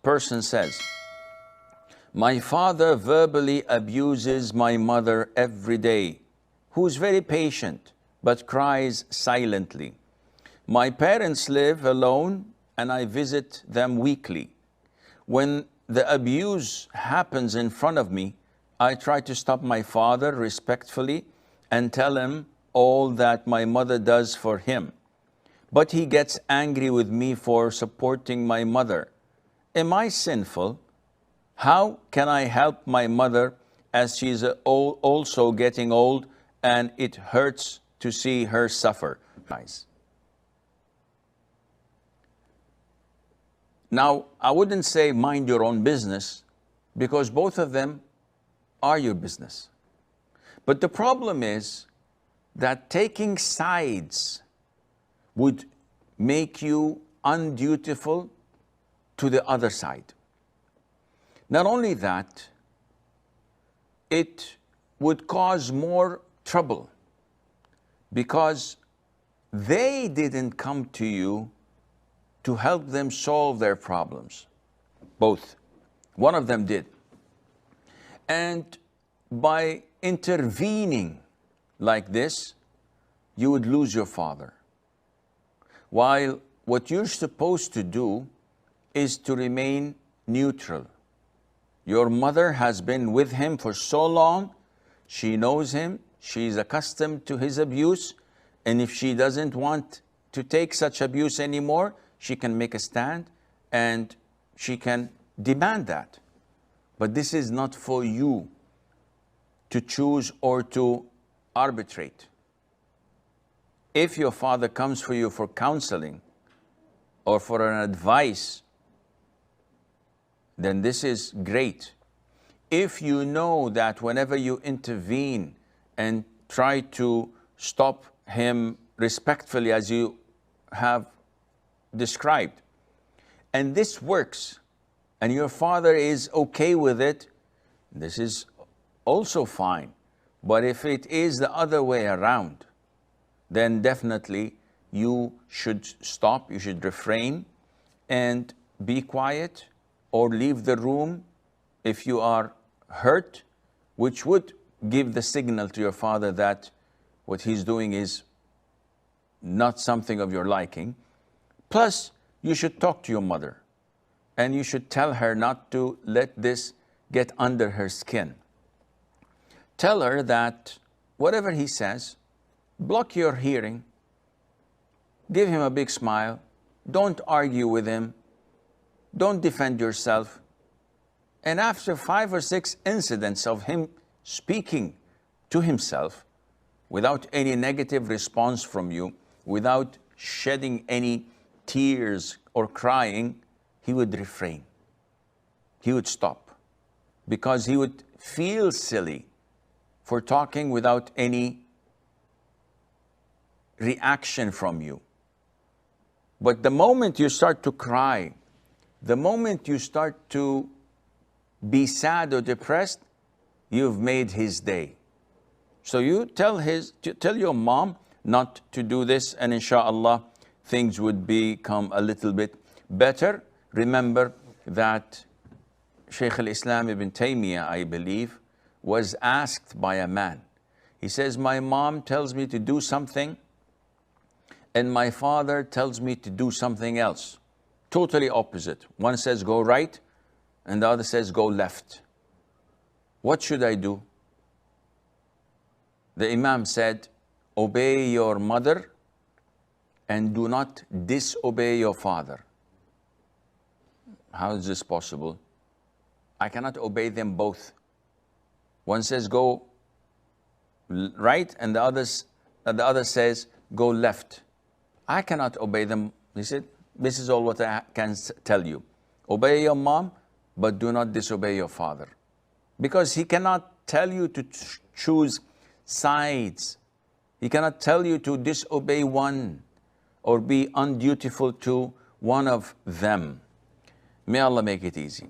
person says, my father verbally abuses my mother every day, who is very patient but cries silently. My parents live alone and I visit them weekly. When the abuse happens in front of me, I try to stop my father respectfully and tell him all that my mother does for him. But he gets angry with me for supporting my mother. Am I sinful? How can I help my mother as she's also getting old and it hurts to see her suffer? Guys. Now, I wouldn't say mind your own business because both of them are your business. But the problem is that taking sides would make you undutiful to the other side. Not only that, it would cause more trouble because they didn't come to you to help them solve their problems. Both. One of them did. And by intervening like this, you would lose your father. While what you're supposed to do is to remain neutral. Your mother has been with him for so long, she knows him, she's accustomed to his abuse, and if she doesn't want to take such abuse anymore, she can make a stand and she can demand that. But this is not for you to choose or to arbitrate. If your father comes for you for counseling or for an advice, then this is great. If you know that whenever you intervene and try to stop him respectfully as you have described, and this works, and your father is okay with it, this is also fine. But if it is the other way around, then definitely you should stop, you should refrain and be quiet or leave the room if you are hurt, which would give the signal to your father that what he's doing is not something of your liking. Plus, you should talk to your mother and you should tell her not to let this get under her skin. Tell her that whatever he says, block your hearing, give him a big smile, don't argue with him, don't defend yourself. And after 5 or 6 incidents of him speaking to himself without any negative response from you, without shedding any tears or crying, he would refrain. He would stop because he would feel silly for talking without any reaction from you. But the moment you start to cry, the moment you start to be sad or depressed, you've made his day. So you tell your mom not to do this, and inshallah, things would become a little bit better. Remember that Shaykh al-Islam ibn Taymiyyah, I believe, was asked by a man. He says, my mom tells me to do something, and my father tells me to do something else. Totally opposite. One says go right, and the other says go left. What should I do? The Imam said, obey your mother and do not disobey your father. How is this possible? I cannot obey them both. One says go right, and the other says go left. I cannot obey them. He said, this is all what I can tell you. Obey your mom, but do not disobey your father. Because he cannot tell you to choose sides. He cannot tell you to disobey one or be undutiful to one of them. May Allah make it easy.